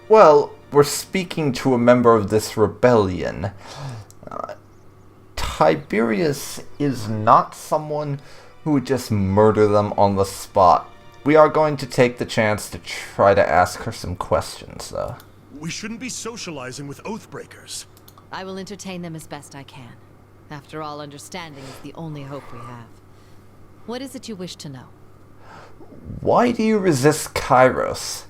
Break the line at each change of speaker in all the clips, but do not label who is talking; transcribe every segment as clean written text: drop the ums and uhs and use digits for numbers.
Well, we're speaking to a member of this rebellion. Tiberius is not someone who would just murder them on the spot. We are going to take the chance to try to ask her some questions, though.
We shouldn't be socializing with Oathbreakers.
I will entertain them as best I can. After all, understanding is the only hope we have. What is it you wish to know?
Why do you resist Kairos?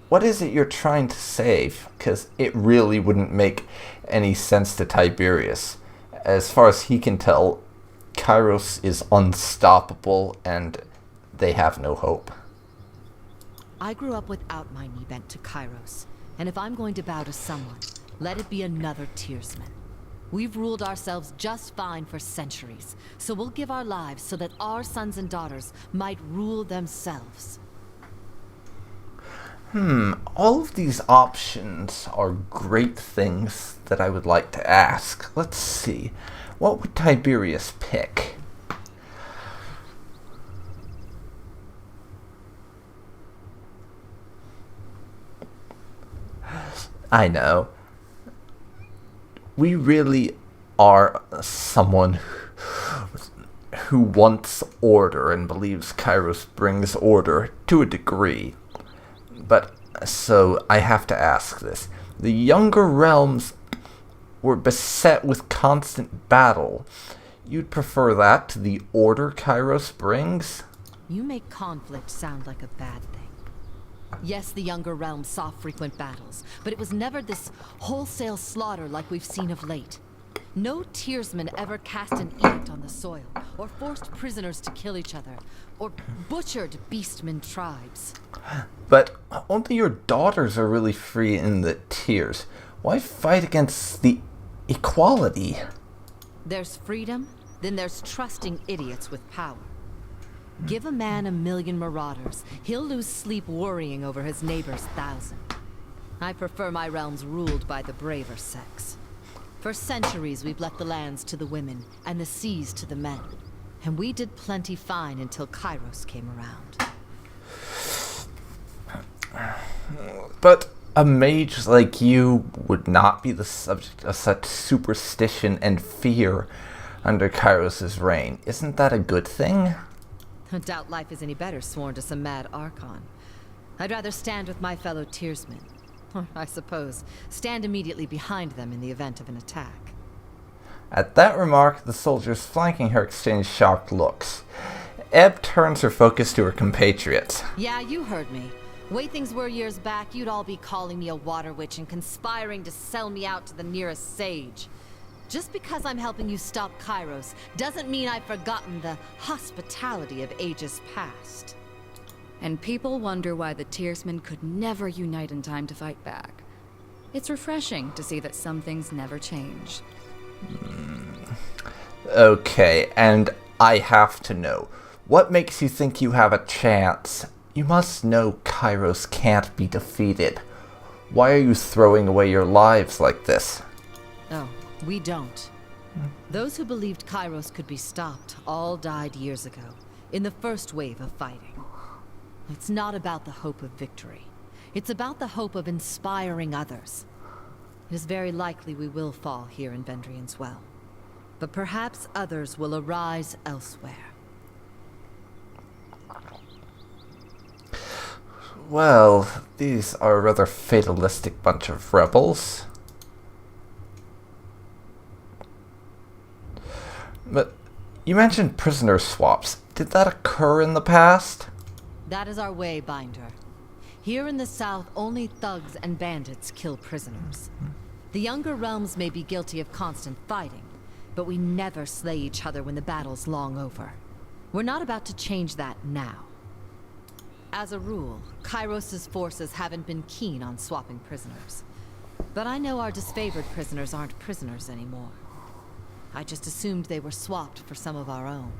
What is it you're trying to save? Because it really wouldn't make any sense to Tiberius. As far as he can tell, Kairos is unstoppable and they have no hope.
I grew up without my knee bent to Kairos, and if I'm going to bow to someone, let it be another Tearsman. We've ruled ourselves just fine for centuries, so we'll give our lives so that our sons and daughters might rule themselves.
All of these options are great things that I would like to ask. Let's see. What would Tiberius pick? I know. We really are someone who wants order and believes Kairos brings order to a degree. But, so, I have to ask this. The younger realms were beset with constant battle. You'd prefer that to the order Kairos brings?
You make conflict sound like a bad thing. Yes, the younger realms saw frequent battles, but it was never this wholesale slaughter like we've seen of late. No Tearsman ever cast an edict on the soil, or forced prisoners to kill each other, or butchered beastmen tribes.
But only your daughters are really free in the Tears. Why fight against the equality?
There's freedom, then there's trusting idiots with power. Give a man 1,000,000 marauders, he'll lose sleep worrying over his neighbor's 1,000. I prefer my realms ruled by the braver sex. For centuries we've left the lands to the women, and the seas to the men. And we did plenty fine until Kairos came around.
But a mage like you would not be the subject of such superstition and fear under Kairos' reign. Isn't that a good thing?
I doubt life is any better sworn to some mad Archon. I'd rather stand with my fellow Tearsmen. Or, I suppose, stand immediately behind them in the event of an attack.
At that remark, the soldiers flanking her exchange shocked looks. Ebb turns her focus to her compatriots.
Yeah, you heard me. Way things were years back, you'd all be calling me a water witch and conspiring to sell me out to the nearest sage. Just because I'm helping you stop Kairos doesn't mean I've forgotten the hospitality of ages past.
And people wonder why the Tearsmen could never unite in time to fight back. It's refreshing to see that some things never change.
Okay, and I have to know. What makes you think you have a chance? You must know Kairos can't be defeated. Why are you throwing away your lives like this?
Oh, we don't. Those who believed Kairos could be stopped all died years ago, in the first wave of fighting. It's not about the hope of victory. It's about the hope of inspiring others. It is very likely we will fall here in Vendrian's Well. But perhaps others will arise elsewhere.
Well, these are a rather fatalistic bunch of rebels. But you mentioned prisoner swaps. Did that occur in the past?
That is our way, Binder. Here in the south, only thugs and bandits kill prisoners. The younger realms may be guilty of constant fighting, but we never slay each other when the battle's long over. We're not about to change that now. As a rule, Kairos' forces haven't been keen on swapping prisoners. But I know our disfavored prisoners aren't prisoners anymore. I just assumed they were swapped for some of our own.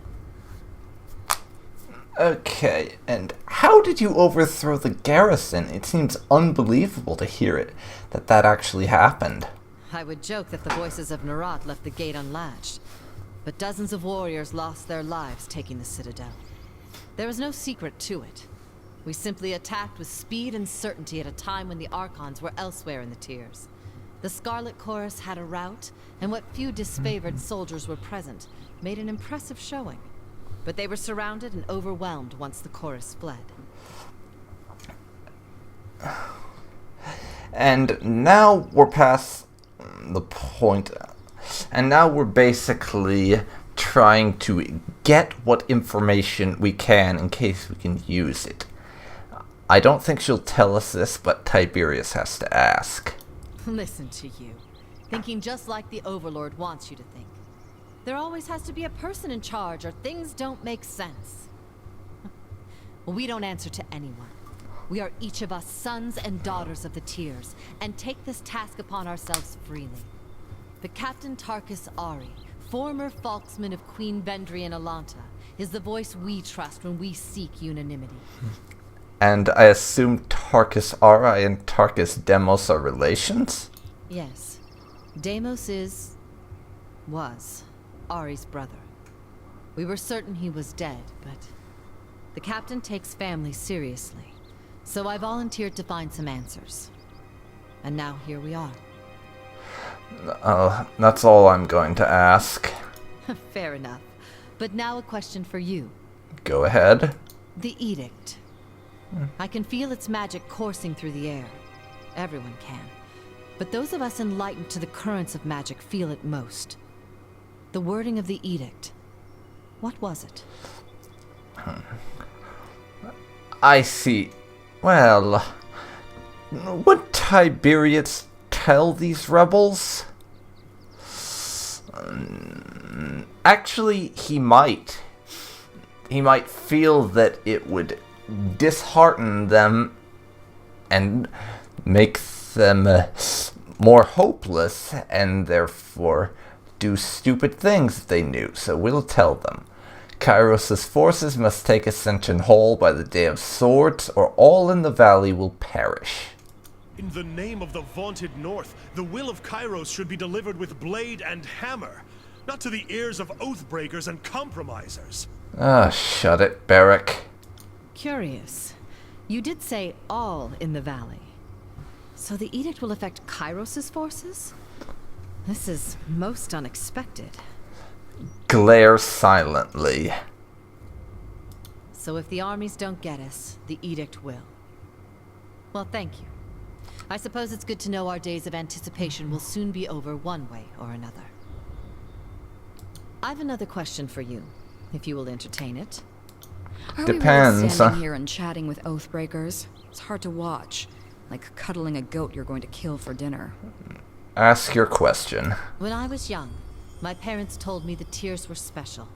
Okay, and how did you overthrow the garrison? It seems unbelievable to hear it, that actually happened.
I would joke that the voices of Nerat left the gate unlatched, but dozens of warriors lost their lives taking the citadel. There is no secret to it. We simply attacked with speed and certainty at a time when the Archons were elsewhere in the tiers. The Scarlet Chorus had a rout, and what few disfavored soldiers were present made an impressive showing. But they were surrounded and overwhelmed once the chorus fled.
And now we're past the point, and now we're basically trying to get what information we can in case we can use it. I don't think she'll tell us this, but Tiberius has to ask.
Listen to you. Thinking just like the Overlord wants you to think. There always has to be a person in charge, or things don't make sense. Well, we don't answer to anyone. We are each of us sons and daughters of the Tiers, and take this task upon ourselves freely. But Captain Tarkus Ari, former Falksman of Queen Vendry and Alanta, is the voice we trust when we seek unanimity.
And I assume Tarkus Ari and Tarkus Demos are relations?
Yes. Deimos was Ari's brother. We were certain he was dead, but the captain takes family seriously. So I volunteered to find some answers. And now here we are.
That's all I'm going to ask.
Fair enough. But now a question for you.
Go ahead.
The Edict. I can feel its magic coursing through the air. Everyone can. But those of us enlightened to the currents of magic feel it most. The wording of the Edict. What was it?
I see. Well, would Tiberius tell these rebels? Actually, he might. He might feel that it would dishearten them and make them more hopeless, and therefore do stupid things if they knew, so we'll tell them. Kairos' forces must take Ascension whole by the Day of Swords, or all in the valley will perish.
In the name of the vaunted North, the will of Kairos should be delivered with blade and hammer, not to the ears of oathbreakers and compromisers.
Ah, shut it, Barrack.
Curious. You did say all in the valley. So the edict will affect Kairos' forces? This is most unexpected.
Glare silently.
So if the armies don't get us, the edict will. Well, thank you. I suppose it's good to know our days of anticipation will soon be over one way or another. I've another question for you, if you will entertain it.
Are
Depends,
we really standing here and chatting with oathbreakers? It's hard to watch. Like cuddling a goat you're going to kill for dinner.
Ask your question.
When I was young, my parents told me the Tiers were special,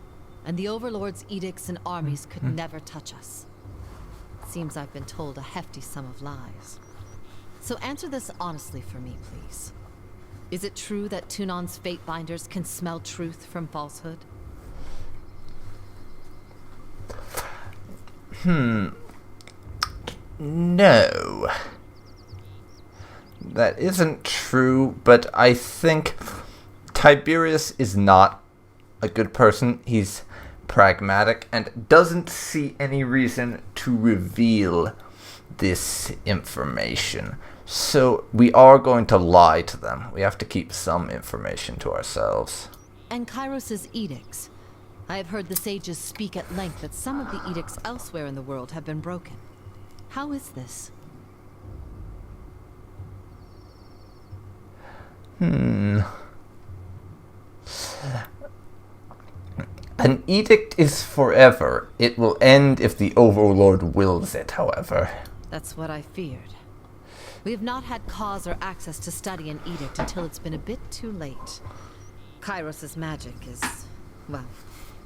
and the Overlord's edicts and armies could never touch us. It seems I've been told a hefty sum of lies. So answer this honestly for me, please. Is it true that Tunon's Fatebinders can smell truth from falsehood?
No. That isn't true, but I think Tiberius is not a good person. He's pragmatic and doesn't see any reason to reveal this information. So we are going to lie to them. We have to keep some information to ourselves.
And Kairos' edicts. I have heard the sages speak at length that some of the edicts elsewhere in the world have been broken. How is this?
An edict is forever. It will end if the Overlord wills it, however.
That's what I feared. We have not had cause or access to study an edict until it's been a bit too late. Kairos' magic is, well,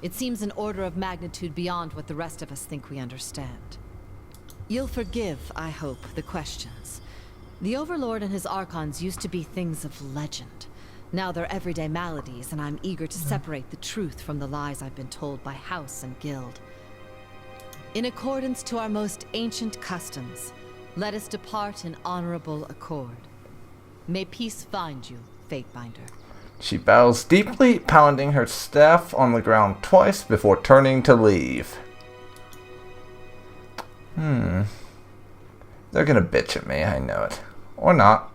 it seems an order of magnitude beyond what the rest of us think we understand. You'll forgive, I hope, the questions. The Overlord and his Archons used to be things of legend. Now they're everyday maladies, and I'm eager to separate the truth from the lies I've been told by house and guild. In accordance to our most ancient customs, let us depart in honorable accord. May peace find you, Fatebinder.
She bows deeply, pounding her staff on the ground twice before turning to leave. They're gonna bitch at me, I know it. Or not.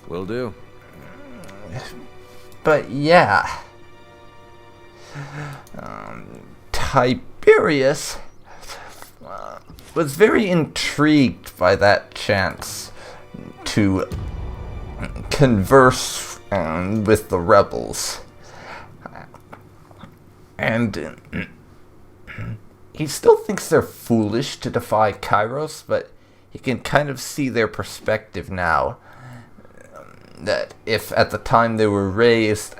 Will do.
But yeah. Tiberius was very intrigued by that chance to converse with the rebels. And he still thinks they're foolish to defy Kairos, but he can kind of see their perspective now. That if at the time they were raised,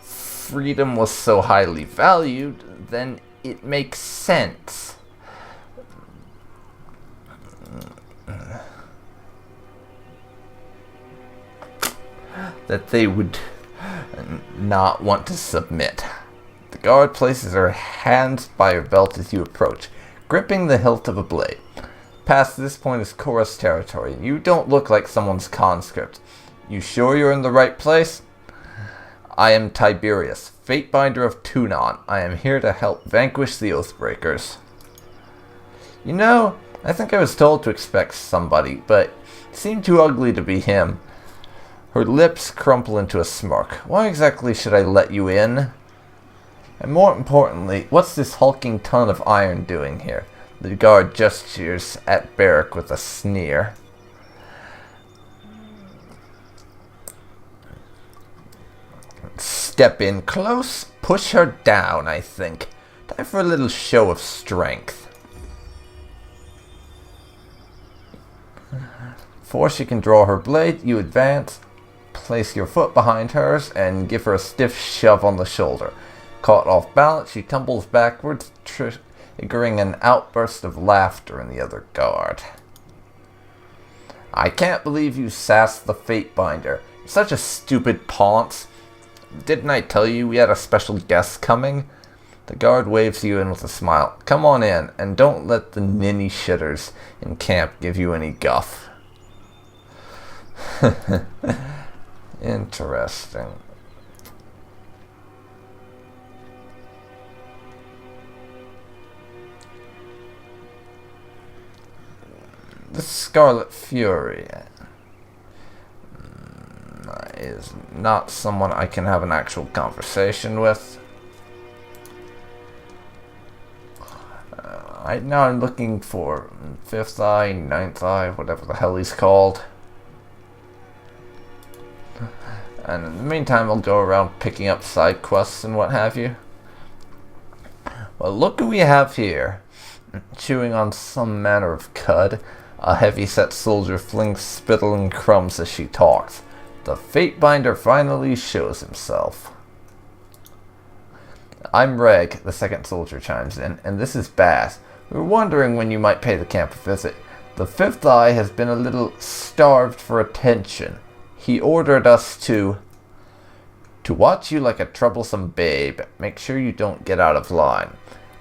freedom was so highly valued, then it makes sense. That they would not want to submit. The guard places her hands by her belt as you approach, gripping the hilt of a blade. Past this point is Chorus territory. You don't look like someone's conscript. You sure you're in the right place? I am Tiberius, Fatebinder of Tunon. I am here to help vanquish the Oathbreakers. You know, I think I was told to expect somebody, but it seemed too ugly to be him. Her lips crumple into a smirk. Why exactly should I let you in? And more importantly, what's this hulking ton of iron doing here? The guard gestures at Barrack with a sneer. Step in close, push her down, I think. Time for a little show of strength. Before she can draw her blade, you advance, place your foot behind hers, and give her a stiff shove on the shoulder. Caught off balance, she tumbles backwards, triggering an outburst of laughter in the other guard. I can't believe you sassed the Fatebinder. Such a stupid paunce. Didn't I tell you we had a special guest coming? The guard waves you in with a smile. Come on in, and don't let the ninny shitters in camp give you any guff. Interesting. The Scarlet Fury is not someone I can have an actual conversation with. Now I'm looking for Fifth Eye, Ninth Eye, whatever the hell he's called. And in the meantime, I'll go around picking up side quests and what have you. Well, look who we have here. Chewing on some manner of cud, a heavy-set soldier flings spittle and crumbs as she talks. The Fatebinder finally shows himself. I'm Reg, the second soldier chimes in, and this is Bass. We were wondering when you might pay the camp a visit. The Fifth Eye has been a little starved for attention. He ordered us to watch you like a troublesome babe. Make sure you don't get out of line.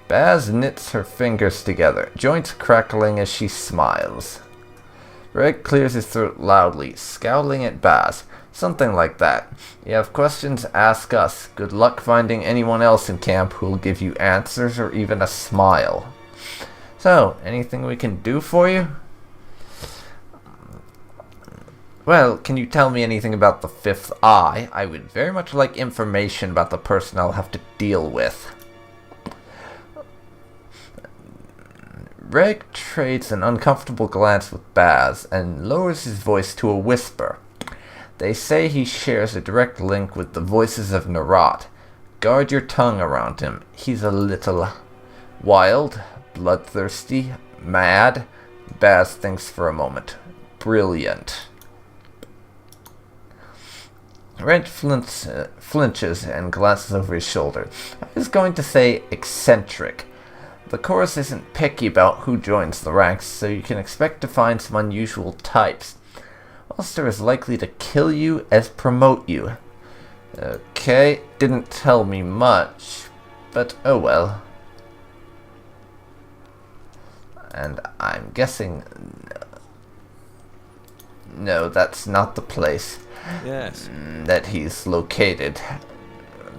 Baz knits her fingers together, joints crackling as she smiles. Reg clears his throat loudly, scowling at Baz. Something like that. You have questions, ask us. Good luck finding anyone else in camp who'll give you answers or even a smile. So, anything we can do for you? Well, can you tell me anything about the Fifth Eye? I would very much like information about the person I'll have to deal with. Reg trades an uncomfortable glance with Baz and lowers his voice to a whisper. They say he shares a direct link with the voices of Narat. Guard your tongue around him. He's a little wild, bloodthirsty, mad. Baz thinks for a moment. Brilliant. Reg flinches and glances over his shoulder. I was going to say eccentric. The chorus isn't picky about who joins the ranks, so you can expect to find some unusual types. Ulster is likely to kill you as promote you. Okay, didn't tell me much, but oh well. And I'm guessing... No, that's not the place.
Yes.
That he's located.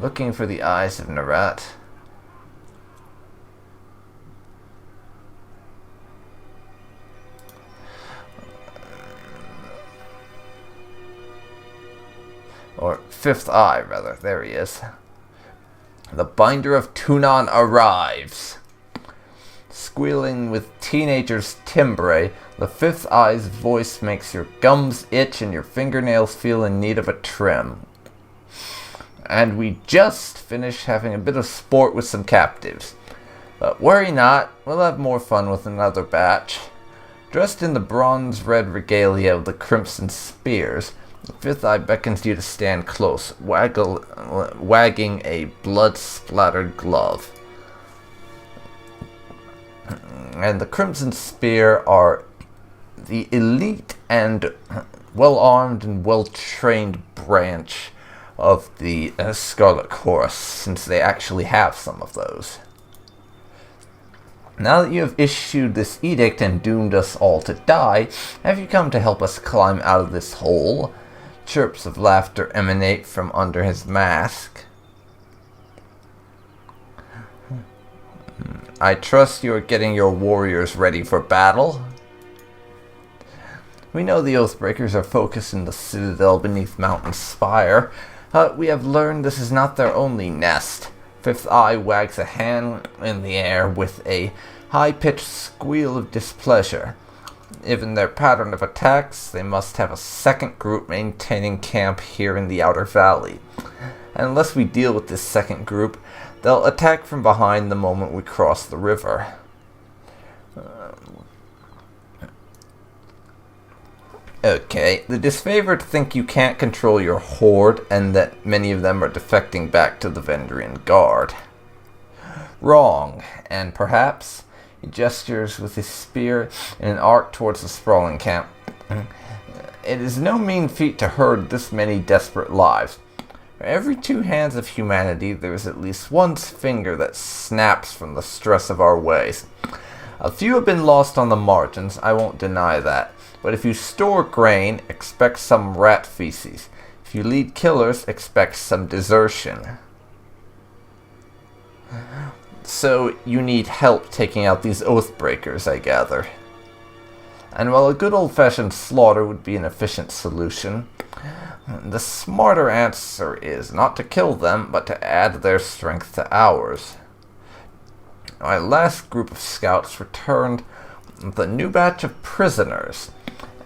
Looking for the eyes of Narat. Or Fifth Eye, rather. There he is. The Binder of Tunon arrives. Squealing with teenager's timbre, the Fifth Eye's voice makes your gums itch and your fingernails feel in need of a trim. And we just finished having a bit of sport with some captives. But worry not, we'll have more fun with another batch. Dressed in the bronze-red regalia of the Crimson Spears, the Fifth Eye beckons you to stand close, wagging a blood-splattered glove. And the Crimson Spear are the elite and well-armed and well-trained branch of the Scarlet Chorus, since they actually have some of those. Now that you have issued this edict and doomed us all to die, have you come to help us climb out of this hole? Chirps of laughter emanate from under his mask. I trust you are getting your warriors ready for battle. We know the Oathbreakers are focused in the citadel beneath Mountain Spire. We have learned this is not their only nest. Fifth Eye wags a hand in the air with a high-pitched squeal of displeasure. Given their pattern of attacks, they must have a second group maintaining camp here in the Outer Valley. And unless we deal with this second group, they'll attack from behind the moment we cross the river. Okay, the disfavored think you can't control your horde and that many of them are defecting back to the Vendrian Guard. Wrong, and perhaps he gestures with his spear in an arc towards the sprawling camp. It is no mean feat to herd this many desperate lives. For every 2 hands of humanity, there is at least one finger that snaps from the stress of our ways. A few have been lost on the margins, I won't deny that. But if you store grain, expect some rat feces. If you lead killers, expect some desertion. So you need help taking out these Oathbreakers, I gather. And while a good old-fashioned slaughter would be an efficient solution, the smarter answer is not to kill them, but to add their strength to ours. My last group of scouts returned with a new batch of prisoners,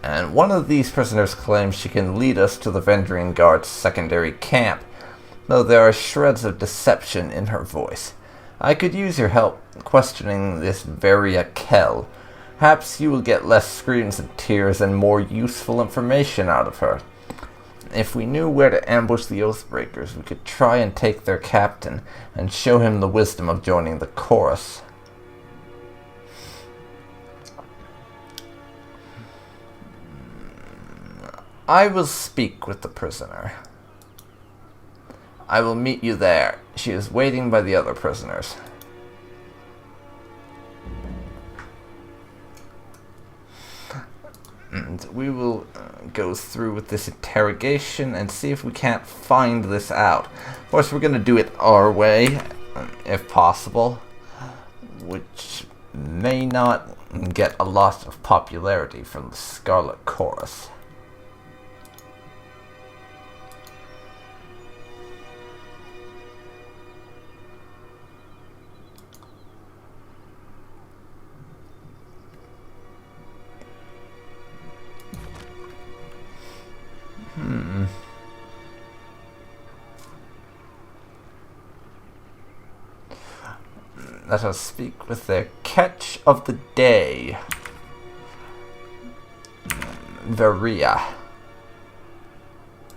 and one of these prisoners claims she can lead us to the Vendrian Guard's secondary camp, though there are shreds of deception in her voice. I could use your help questioning this Veria Kell. Perhaps you will get less screams and tears and more useful information out of her. If we knew where to ambush the Oathbreakers, we could try and take their captain and show him the wisdom of joining the chorus. I will speak with the prisoner. I will meet you there. She is waiting by the other prisoners. And we will go through with this interrogation and see if we can't find this out. Of course, we're going to do it our way, if possible, which may not get a lot of popularity from the Scarlet Chorus. Let us speak with their catch of the day. Veria.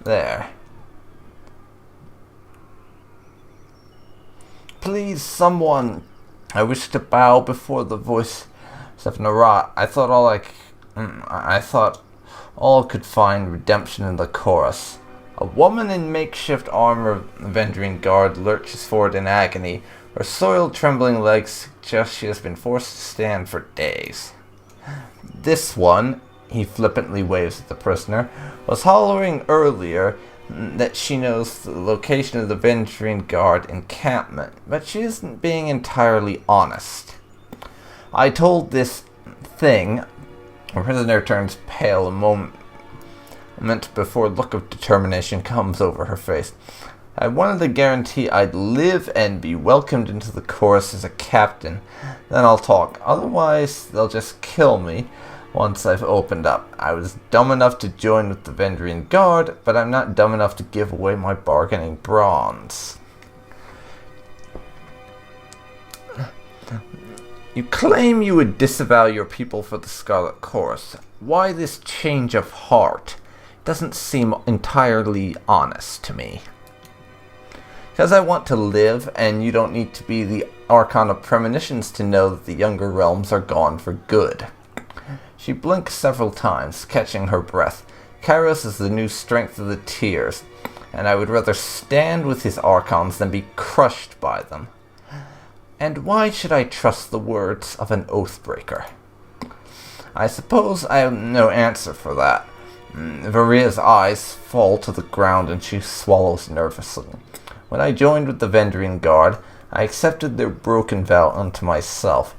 There. Please, someone. I wish to bow before the voice of Narat. I thought all could find redemption in the chorus. A woman in makeshift armor of the Vendrian Guard lurches forward in agony. Her soiled, trembling legs suggest she has been forced to stand for days. This one, he flippantly waves at the prisoner, was hollering earlier that she knows the location of the Vendrian Guard encampment, but she isn't being entirely honest. I told this thing. The prisoner turns pale a moment before a look of determination comes over her face. I wanted to guarantee I'd live and be welcomed into the chorus as a captain. Then I'll talk. Otherwise, they'll just kill me once I've opened up. I was dumb enough to join with the Vendrian Guard, but I'm not dumb enough to give away my bargaining bronze. You claim you would disavow your people for the Scarlet Chorus. Why this change of heart? It doesn't seem entirely honest to me. Because I want to live, and you don't need to be the Archon of Premonitions to know that the younger realms are gone for good. She blinks several times, catching her breath. Kairos is the new strength of the Tears, and I would rather stand with his Archons than be crushed by them. And why should I trust the words of an Oathbreaker? I suppose I have no answer for that. Varia's eyes fall to the ground and she swallows nervously. When I joined with the Vendrian Guard, I accepted their broken vow unto myself.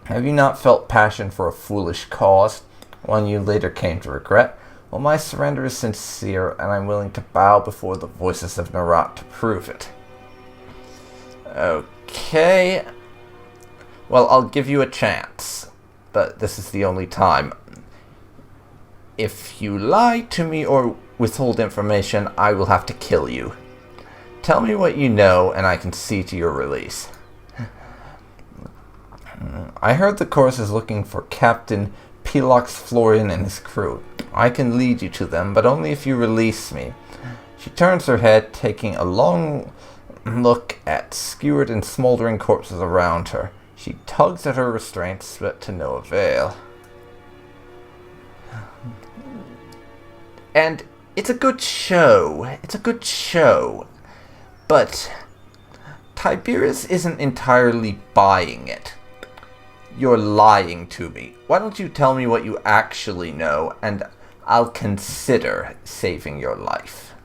Have you not felt passion for a foolish cause, one you later came to regret? Well, my surrender is sincere, and I'm willing to bow before the voices of Narat to prove it. Okay. Well, I'll give you a chance, but this is the only time. If you lie to me or withhold information, I will have to kill you. Tell me what you know, and I can see to your release. I heard the chorus is looking for Captain Pelox Florian and his crew. I can lead you to them, but only if you release me. She turns her head, taking a long look at skewered and smoldering corpses around her. She tugs at her restraints, but to no avail. And it's a good show. It's a good show. But Tiberius isn't entirely buying it. You're lying to me. Why don't you tell me what you actually know, and I'll consider saving your life.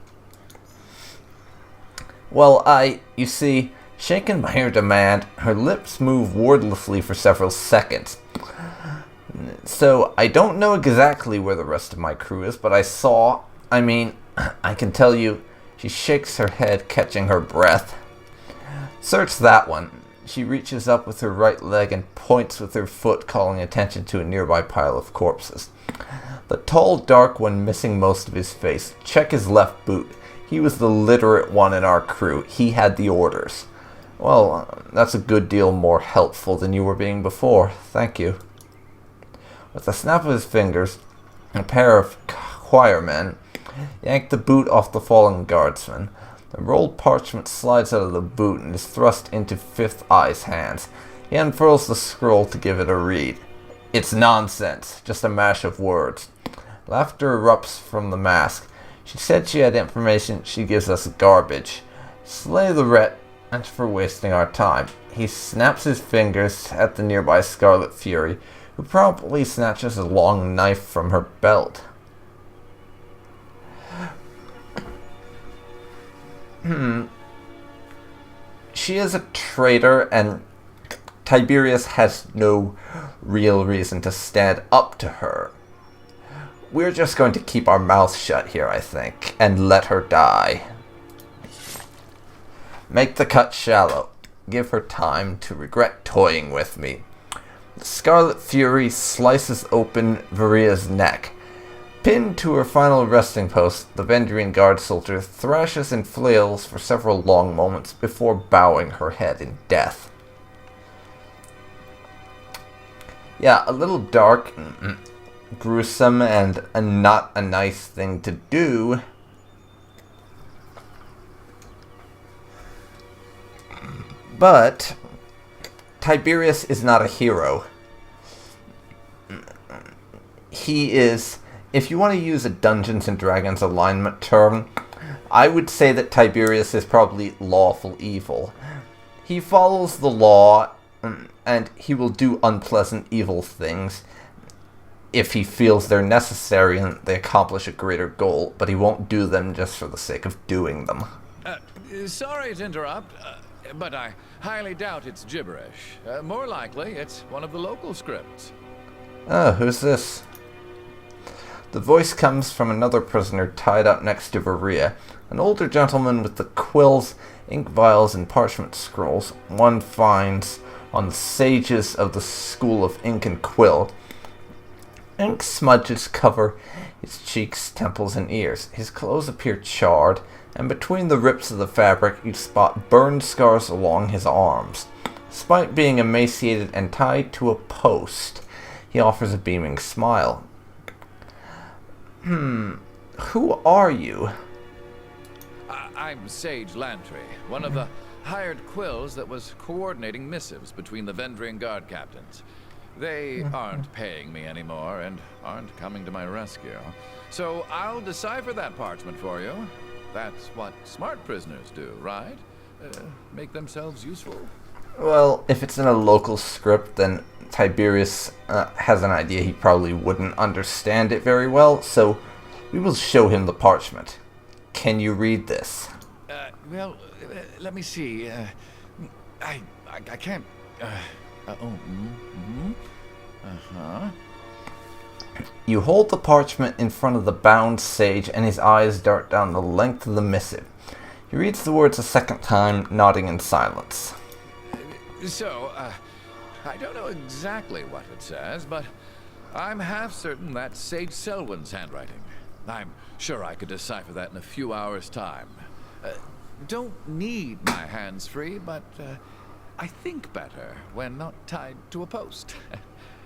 Well, you see, shaken by her demand, her lips move wordlessly for several seconds. So, I don't know exactly where the rest of my crew is, but I can tell you. She shakes her head, catching her breath. Search that one. She reaches up with her right leg and points with her foot, calling attention to a nearby pile of corpses. The tall, dark one missing most of his face. Check his left boot. He was the literate one in our crew. He had the orders. Well, that's a good deal more helpful than you were being before. Thank you. With a snap of his fingers, a pair of choirmen yank the boot off the fallen guardsman. The rolled parchment slides out of the boot and is thrust into Fifth Eye's hands. He unfurls the scroll to give it a read. It's nonsense, just a mash of words. Laughter erupts from the mask. She said she had information, she gives us garbage. Slay the wretch for wasting our time. He snaps his fingers at the nearby Scarlet Fury, who promptly snatches a long knife from her belt. She is a traitor, and Tiberius has no real reason to stand up to her. We're just going to keep our mouths shut here, I think, and let her die. Make the cut shallow. Give her time to regret toying with me. The Scarlet Fury slices open Varia's neck. Pinned to her final resting post, the Vendrian Guard soldier thrashes and flails for several long moments before bowing her head in death. Yeah, a little dark, gruesome, and not a nice thing to do. But Tiberius is not a hero. He is... If you want to use a Dungeons & Dragons alignment term, I would say that Tiberius is probably lawful evil. He follows the law, and he will do unpleasant evil things if he feels they're necessary and they accomplish a greater goal, but he won't do them just for the sake of doing them.
Sorry to interrupt, but I highly doubt it's gibberish. More likely, it's one of the local scripts.
Oh, who's this? The voice comes from another prisoner tied up next to Varia, an older gentleman with the quills, ink vials, and parchment scrolls one finds on the sages of the School of Ink and Quill. Ink smudges cover his cheeks, temples, and ears. His clothes appear charred, and between the rips of the fabric you spot burned scars along his arms. Despite being emaciated and tied to a post, he offers a beaming smile. Who are you?
I'm Sage Lantry, one of the hired quills that was coordinating missives between the Vendrian Guard captains. They aren't paying me anymore and aren't coming to my rescue. So I'll decipher that parchment for you. That's what smart prisoners do, right? Make themselves useful.
Well, if it's in a local script, then Tiberius has an idea he probably wouldn't understand it very well, so we will show him the parchment. Can you read this?
Well, let me see. I can't.
You hold the parchment in front of the bound sage, and his eyes dart down the length of the missive. He reads the words a second time, nodding in silence.
So, I don't know exactly what it says, but I'm half certain that's Sage Selwyn's handwriting. I'm sure I could decipher that in a few hours' time. Don't need my hands free, but I think better when not tied to a post.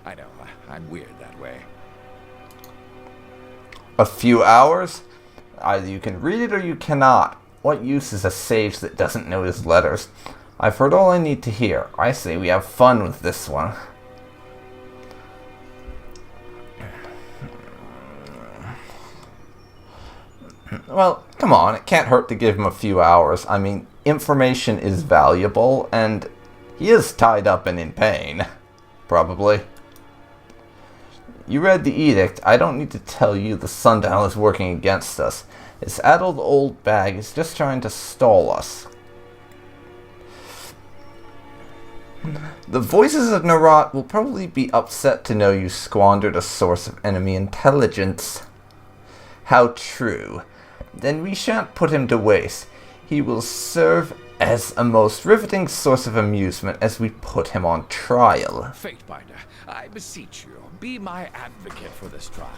I know, I'm weird that way.
A few hours? Either you can read it or you cannot. What use is a sage that doesn't know his letters? I've heard all I need to hear. I say we have fun with this one. Well, come on, it can't hurt to give him a few hours. I mean, information is valuable, and he is tied up and in pain. Probably. You read the edict. I don't need to tell you the sundial is working against us. This addled old bag is just trying to stall us. The voices of Narat will probably be upset to know you squandered a source of enemy intelligence. How true. Then we shan't put him to waste. He will serve as a most riveting source of amusement as we put him on trial.
Fatebinder, I beseech you, be my advocate for this trial.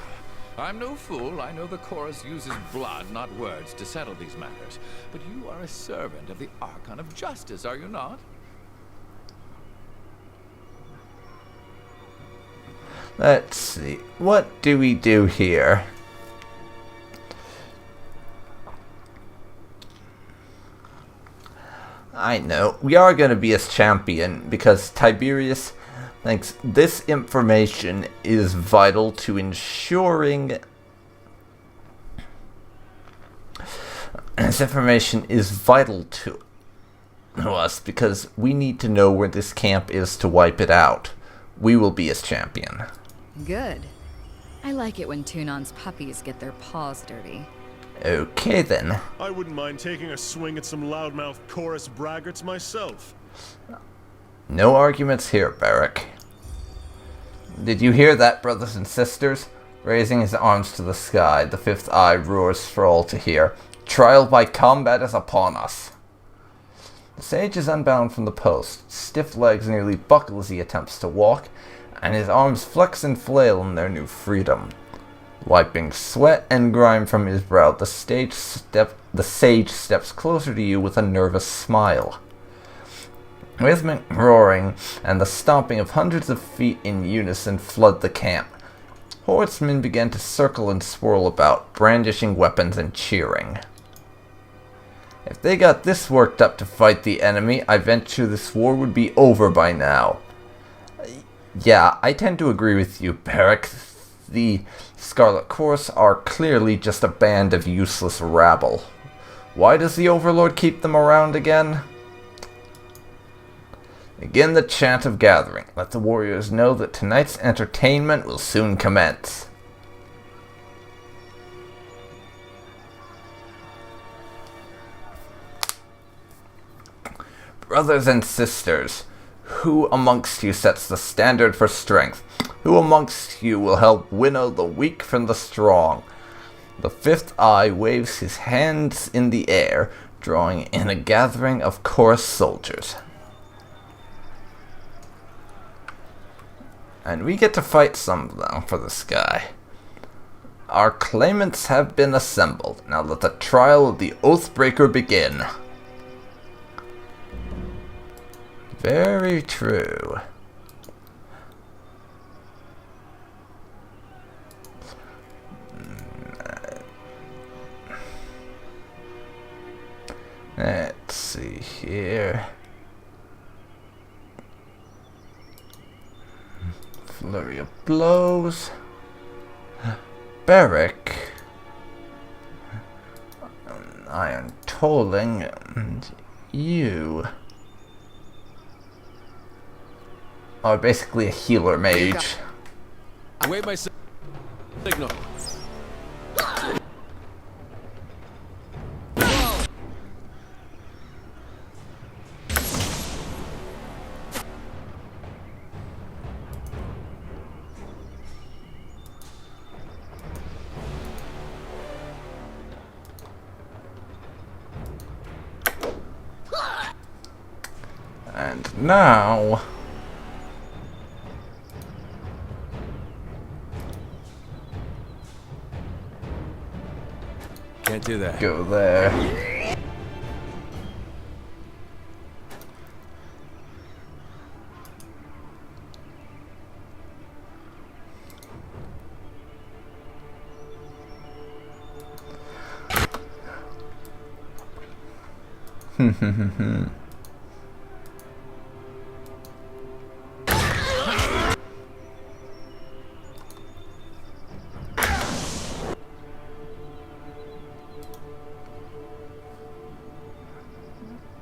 I'm no fool. I know the chorus uses blood, not words, to settle these matters. But you are a servant of the Archon of Justice, are you not?
Let's see. What do we do here? I know. We are going to be his champion because Tiberius thinks this information is vital to ensuring... This information is vital to us because we need to know where this camp is to wipe it out. We will be his champion.
Good. I like it when Tunon's puppies get their paws dirty.
Okay then.
I wouldn't mind taking a swing at some loudmouth chorus braggarts myself.
No arguments here, Barrack. Did you hear that, brothers and sisters? Raising his arms to the sky, the fifth eye roars for all to hear. Trial by combat is upon us. The sage is unbound from the post. Stiff legs nearly buckle as he attempts to walk, and his arms flex and flail in their new freedom. Wiping sweat and grime from his brow, the sage steps closer to you with a nervous smile. Rhythmic roaring and the stomping of hundreds of feet in unison flood the camp. Horsemen began to circle and swirl about, brandishing weapons and cheering. If they got this worked up to fight the enemy, I venture this war would be over by now. Yeah, I tend to agree with you, Barrack. The Scarlet Chorus are clearly just a band of useless rabble. Why does the Overlord keep them around again? Begin the chant of gathering. Let the warriors know that tonight's entertainment will soon commence. Brothers and sisters, who amongst you sets the standard for strength? Who amongst you will help winnow the weak from the strong? The fifth eye waves his hands in the air, drawing in a gathering of chorus soldiers. And we get to fight some of them for this guy. Our claimants have been assembled. Now let the trial of the Oathbreaker begin. Very true. Let's see here. Flurry of blows. Barrack. Iron tolling. And you are basically a healer mage.
Wait my signal.
And now
Can't do that.
go there.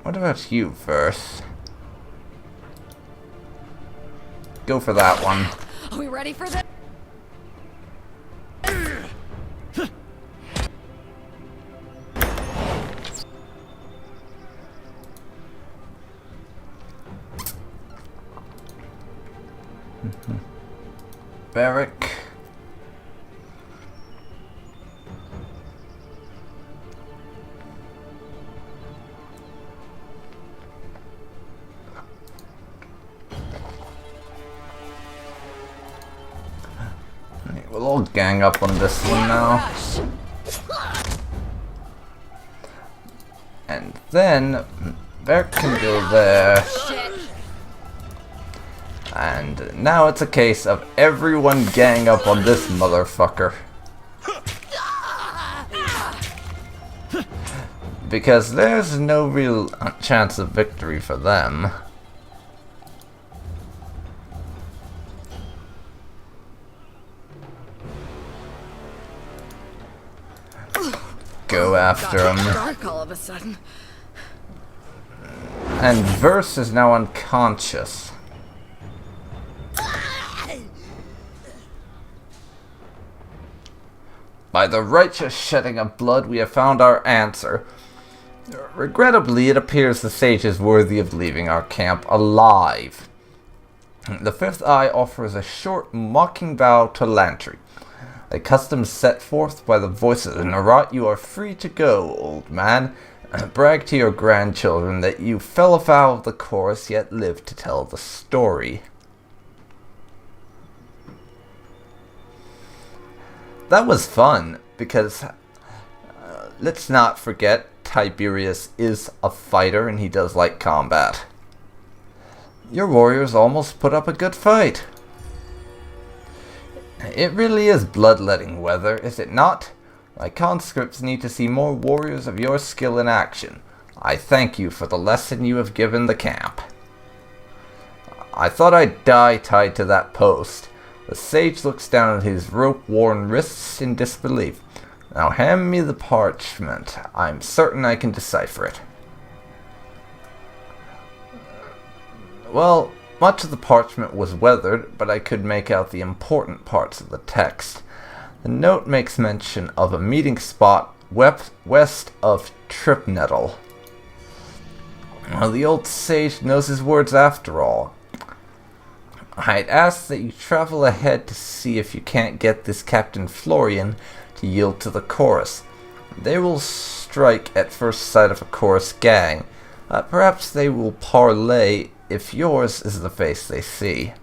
What about you first? Go for that one.
Are we ready for this?
Barrack. We'll all gang up on this one now. And then Barrack can go there. And now it's a case of everyone gang up on this motherfucker. Because there's no real chance of victory for them. Go after him.
Dark all of a sudden.
And Verse is now unconscious. By the righteous shedding of blood, we have found our answer. Regrettably, it appears the sage is worthy of leaving our camp alive. The fifth eye offers a short, mocking bow to Lantry. A custom set forth by the voices of Narat, you are free to go, old man. Brag to your grandchildren that you fell afoul of the chorus, yet lived to tell the story. That was fun, because let's not forget Tiberius is a fighter and he does like combat. Your warriors almost put up a good fight. It really is bloodletting weather, is it not? My conscripts need to see more warriors of your skill in action. I thank you for the lesson you have given the camp. I thought I'd die tied to that post. The sage looks down at his rope-worn wrists in disbelief. Now hand me the parchment. I'm certain I can decipher it. Well, much of the parchment was weathered, but I could make out the important parts of the text. The note makes mention of a meeting spot west of Tripnettle. Well, the old sage knows his words after all. I'd ask that you travel ahead to see if you can't get this Captain Florian to yield to the chorus. They will strike at first sight of a chorus gang. Perhaps they will parley if yours is the face they see.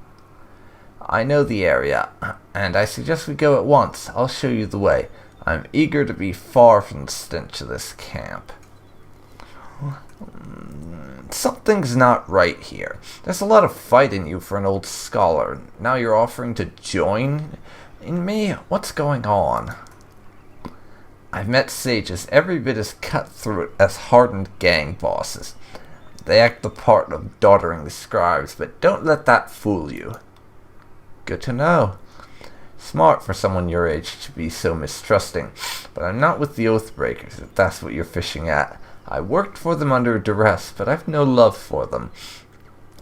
I know the area, and I suggest we go at once. I'll show you the way. I'm eager to be far from the stench of this camp. Something's not right here. There's a lot of fight in you for an old scholar. Now you're offering to join in me? What's going on? I've met sages every bit as cutthroat as hardened gang bosses. They act the part of doddering the scribes, but don't let that fool you. Good to know. Smart for someone your age to be so mistrusting, but I'm not with the Oathbreakers, if that's what you're fishing at. I worked for them under duress, but I've no love for them.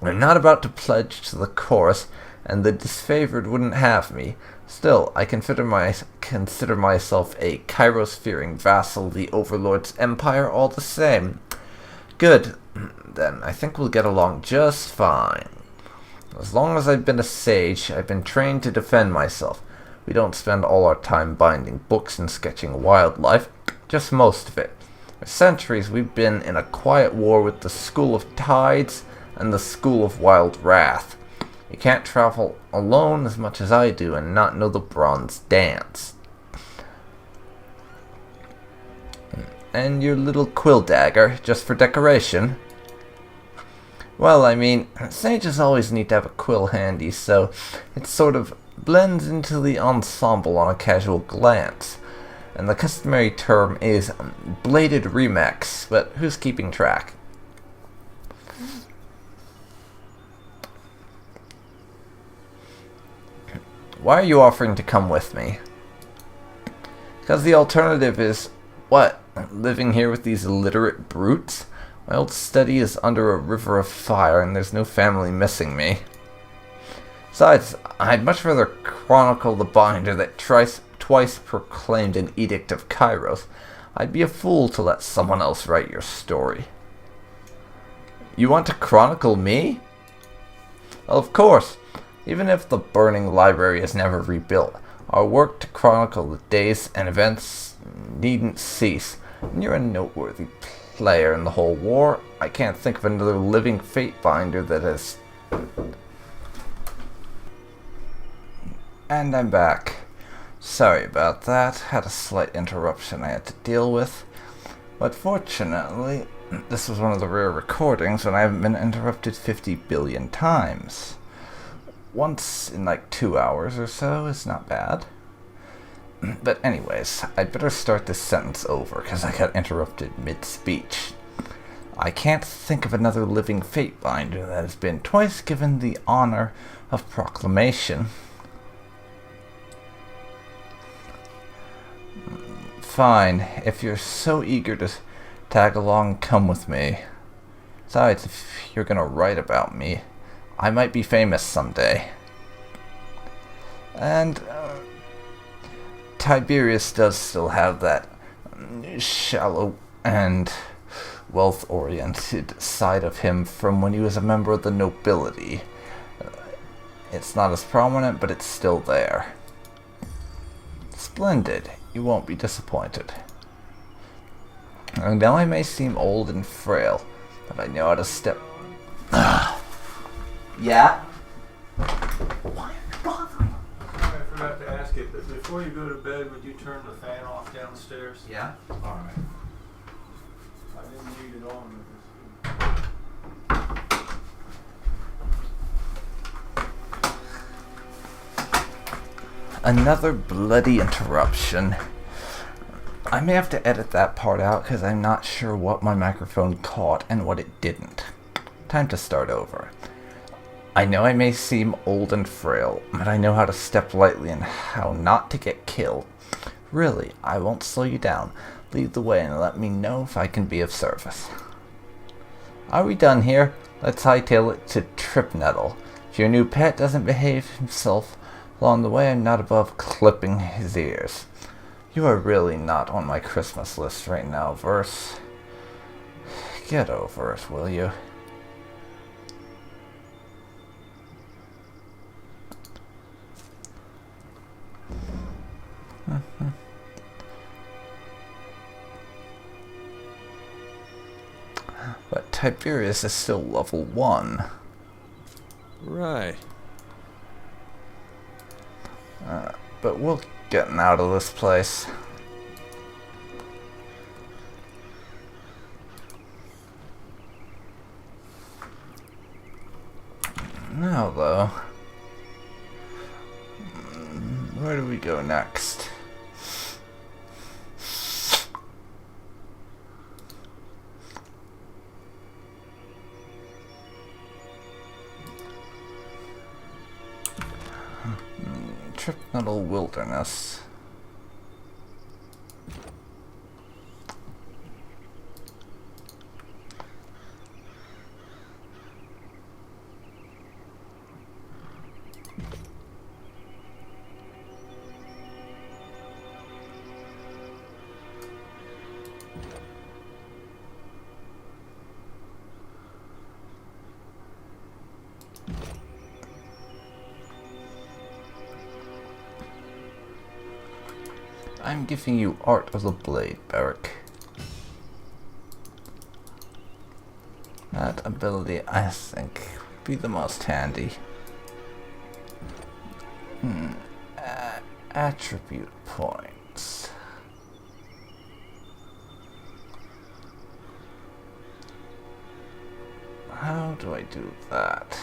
I'm not about to pledge to the chorus, and the disfavored wouldn't have me. Still, I consider myself a Kairos-fearing vassal of the Overlord's empire all the same. Good. Then I think we'll get along just fine. As long as I've been a sage, I've been trained to defend myself. We don't spend all our time binding books and sketching wildlife, just most of it. For centuries, we've been in a quiet war with the School of Tides and the School of Wild Wrath. You can't travel alone as much as I do and not know the Bronze Dance. And your little quill dagger, just for decoration? Well, I mean, sages always need to have a quill handy, so it sort of blends into the ensemble on a casual glance. And the customary term is bladed remix, but who's keeping track? Why are you offering to come with me? Because the alternative is, what, living here with these illiterate brutes? My old study is under a river of fire, and there's no family missing me. Besides, I'd much rather chronicle the binder that twice proclaimed an edict of Kairos. I'd be a fool to let someone else write your story. You want to chronicle me? Well, of course. Even if the burning library is never rebuilt, our work to chronicle the days and events needn't cease. And you're a noteworthy player in the whole war. I can't think of another living fate binder that has... And I'm back. Sorry about that. Had a slight interruption I had to deal with. But fortunately, this was one of the rare recordings when I haven't been interrupted 50 billion times. Once in like 2 hours or so is not bad. But anyways, I'd better start this sentence over because I got interrupted mid-speech. I can't think of another living fate binder that has been twice given the honor of proclamation. Fine, if you're so eager to tag along, come with me. Besides, if you're gonna write about me, I might be famous someday. And Tiberius does still have that shallow and wealth-oriented side of him from when he was a member of the nobility. It's not as prominent, but it's still there. Splendid. You won't be disappointed. And now I may seem old and frail, but I know how to step... Yeah? Why are you bothering?
Sorry, I forgot to ask it, but before you go to bed, would you turn the fan off downstairs?
Yeah? Alright.
I didn't need it on with this.
Another bloody interruption. I may have to edit that part out because I'm not sure what my microphone caught and what it didn't. Time to start over. I know I may seem old and frail, but I know how to step lightly and how not to get killed. Really, I won't slow you down. Lead the way and let me know if I can be of service. Are we done here? Let's hightail it to Tripnettle. If your new pet doesn't behave himself along the way, I'm not above clipping his ears. You are really not on my Christmas list right now, Verse. Get over it, will you? Tiberius is still level 1.
Right.
But we'll get out of this place. Now, though, where do we go next? Tripnuttle Wilderness. I'm giving you Art of the Blade, Beric. That ability, I think, would be the most handy. Attribute points. How do I do that?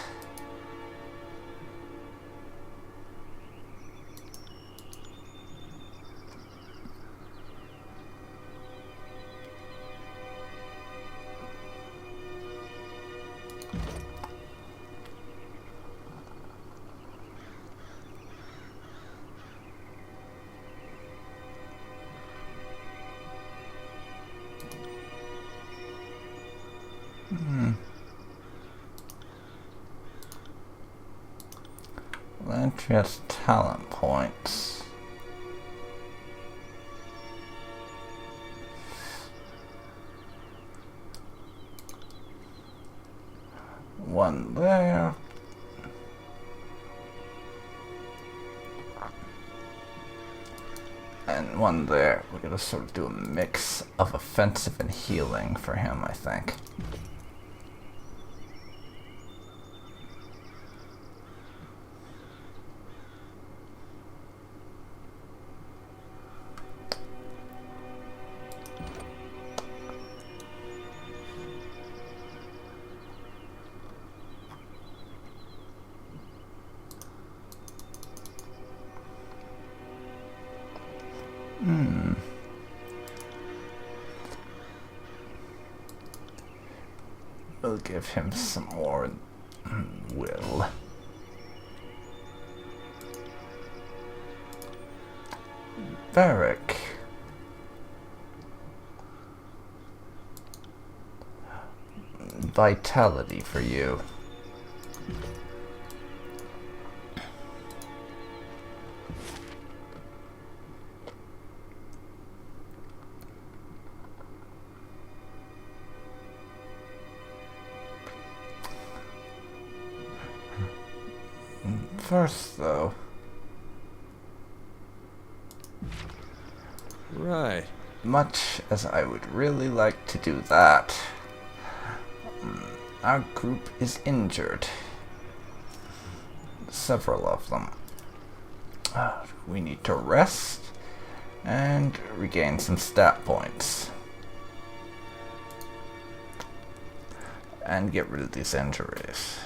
Entry has talent points. One there. And one there. We're gonna sort of do a mix of offensive and healing for him, I think. We'll give him some more will. Beric. Vitality for you. First, though.
Right.
Much as I would really like to do that, our group is injured. Several of them. We need to rest and regain some stat points. And get rid of these injuries.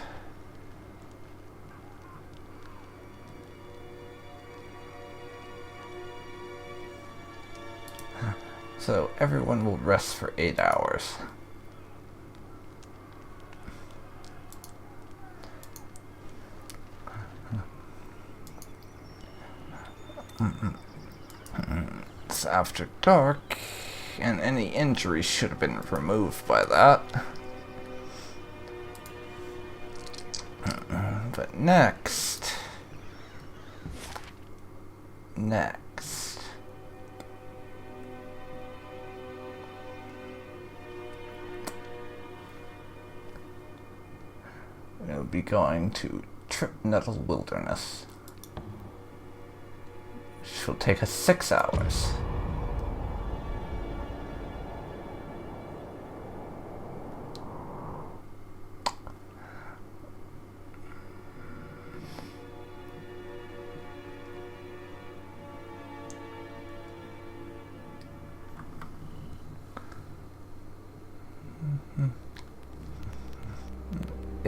So everyone will rest for 8 hours. It's after dark, and any injuries should have been removed by that. But next. We'll be going to Tripnuttle Wilderness, which will take us 6 hours.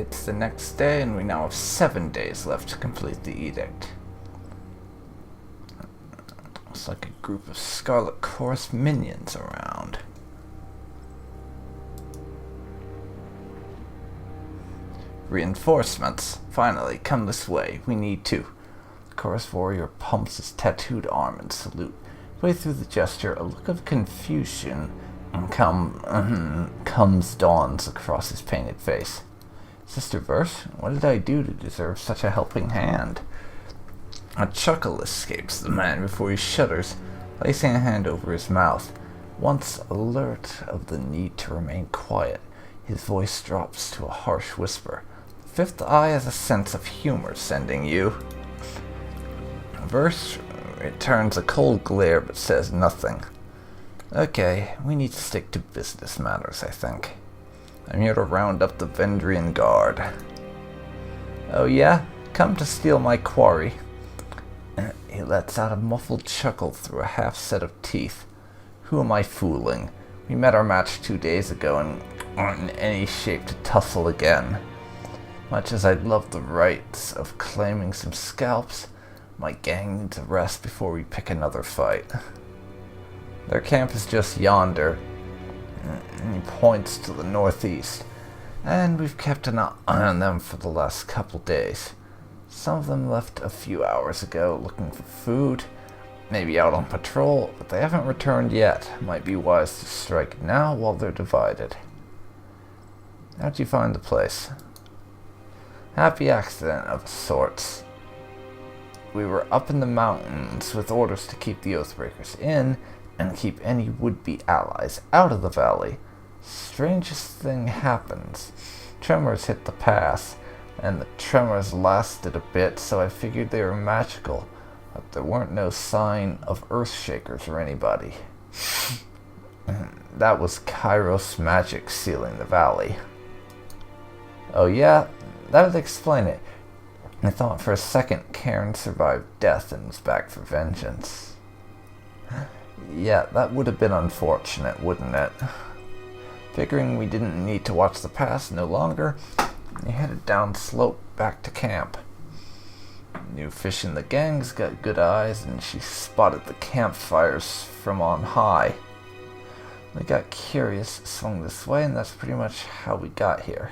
It's the next day, and we now have 7 days left to complete the edict. Looks like a group of Scarlet Chorus minions around. Reinforcements. Finally, come this way. We need to. The Chorus warrior pumps his tattooed arm in salute. Way through the gesture, a look of confusion dawns across his painted face. Sister Verse, what did I do to deserve such a helping hand? A chuckle escapes the man before he shudders, placing a hand over his mouth. Once alert of the need to remain quiet, his voice drops to a harsh whisper. The fifth eye has a sense of humor sending you. Verse returns a cold glare but says nothing. Okay, we need to stick to business matters, I think. I'm here to round up the Vendrian Guard. Oh yeah? Come to steal my quarry. He lets out a muffled chuckle through a half set of teeth. Who am I fooling? We met our match 2 days ago and aren't in any shape to tussle again. Much as I'd love the rights of claiming some scalps, my gang needs a rest before we pick another fight. Their camp is just yonder, and he points to the northeast, and we've kept an eye on them for the last couple days. Some of them left a few hours ago looking for food, maybe out on patrol, but they haven't returned yet. Might be wise to strike now while they're divided. How'd you find the place? Happy accident of sorts. We were up in the mountains with orders to keep the Oathbreakers in and keep any would-be allies out of the valley. Strangest thing happens. Tremors hit the pass, and the tremors lasted a bit, so I figured they were magical, but there weren't no sign of Earthshakers or anybody. That was Kairos magic sealing the valley. Oh yeah? That would explain it. I thought for a second Karen survived death and was back for vengeance. Yeah, that would have been unfortunate, wouldn't it? Figuring we didn't need to watch the pass no longer, we headed down slope back to camp. New fish in the gang's got good eyes, and she spotted the campfires from on high. We got curious, swung this way, and that's pretty much how we got here.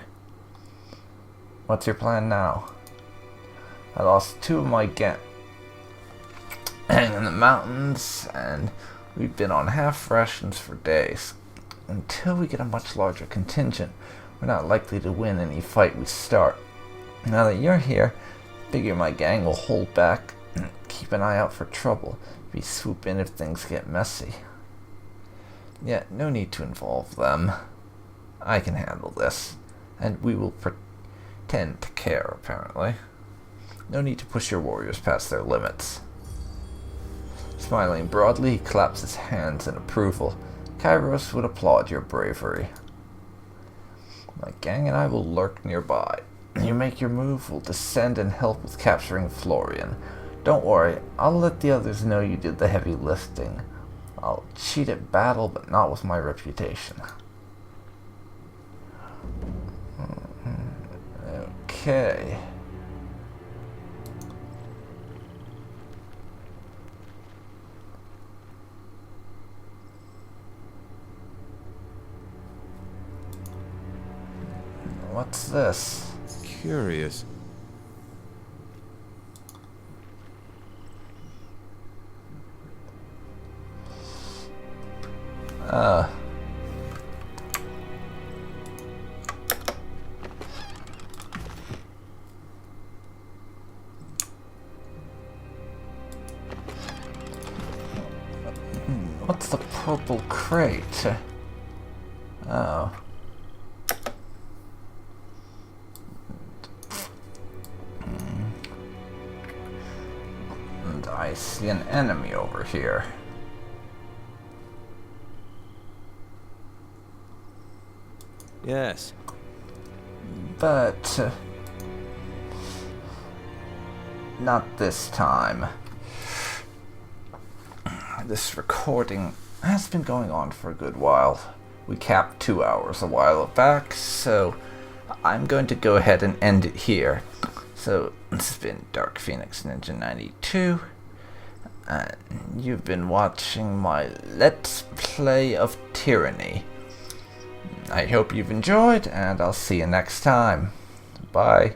What's your plan now? I lost 2 of my gang in the mountains, and we've been on half rations for days. Until we get a much larger contingent, we're not likely to win any fight we start. Now that you're here, I figure my gang will hold back and keep an eye out for trouble. We swoop in if things get messy. Yeah, no need to involve them. I can handle this, and we will pretend to care, apparently. No need to push your warriors past their limits. Smiling broadly, he claps his hands in approval. Kairos would applaud your bravery. My gang and I will lurk nearby. You make your move, we'll descend and help with capturing Florian. Don't worry, I'll let the others know you did the heavy lifting. I'll cheat at battle, but not with my reputation. Okay. What's this?
Curious.
What's the purple crate? Oh. And I see an enemy over here.
Yes.
But not this time. This recording has been going on for a good while. We capped 2 hours a while back, so I'm going to go ahead and end it here. So, this has been DarkPhoenix Ninja 92. You've been watching my Let's Play of Tyranny. I hope you've enjoyed, and I'll see you next time. Bye.